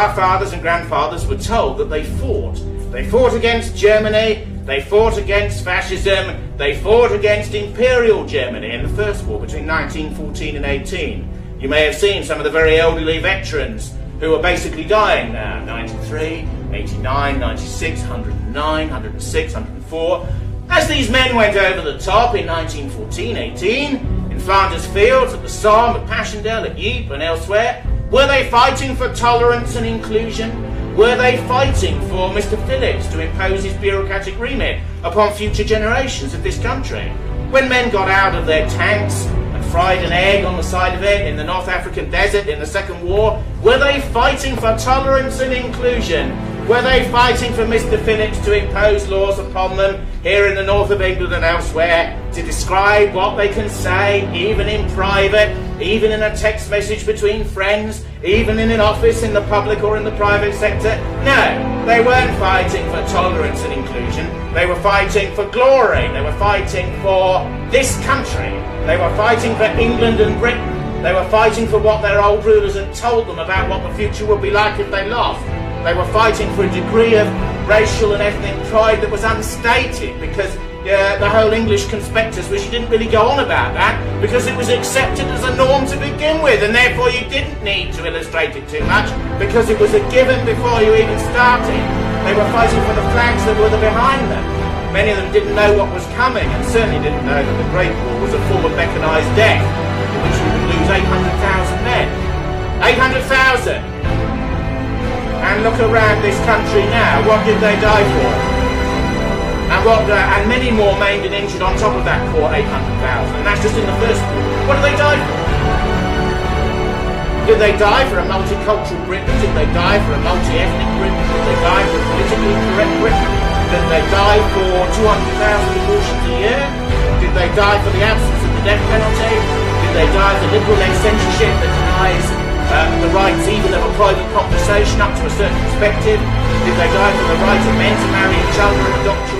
our fathers and grandfathers were told that they fought. They fought against Germany, they fought against fascism, they fought against Imperial Germany in the First War between 1914 and 18. You may have seen some of the very elderly veterans who are basically dying now. 93, 89, 96, 109, 106, 104. As these men went over the top in 1914-18, in Flanders Fields, at the Somme, at Passchendaele, at Ypres and elsewhere, were they fighting for tolerance and inclusion? Were they fighting for Mr. Phillips to impose his bureaucratic remit upon future generations of this country? When men got out of their tanks and fried an egg on the side of it in the North African desert in the Second War, were they fighting for tolerance and inclusion? Were they fighting for Mr. Phillips to impose laws upon them here in the north of England and elsewhere to describe what they can say, even in private, even in a text message between friends, even in an office in the public or in the private sector? No, they weren't fighting for tolerance and inclusion. They were fighting for glory. They were fighting for this country. They were fighting for England and Britain. They were fighting for what their old rulers had told them about what the future would be like if they lost. They were fighting for a degree of racial and ethnic pride that was unstated, because the whole English conspectus, which you didn't really go on about that, because it was accepted as a norm to begin with, and therefore you didn't need to illustrate it too much, because it was a given before you even started. They were fighting for the flags that were behind them. Many of them didn't know what was coming, and certainly didn't know that the Great War was a form of mechanised death, in which you would lose 800,000 men. 800,000! And look around this country now. What did they die for? And many more maimed and injured on top of that core 800,000. And that's just in the First War. What did they die for? Did they die for a multicultural Britain? Did they die for a multi-ethnic Britain? Did they die for a politically correct Britain? Did they die for 200,000 abortions a year? Did they die for the absence of the death penalty? Did they die for liberal censorship that denies the rights even of a private conversation up to a certain perspective? Did they die for the right of men to marry each other and adopt children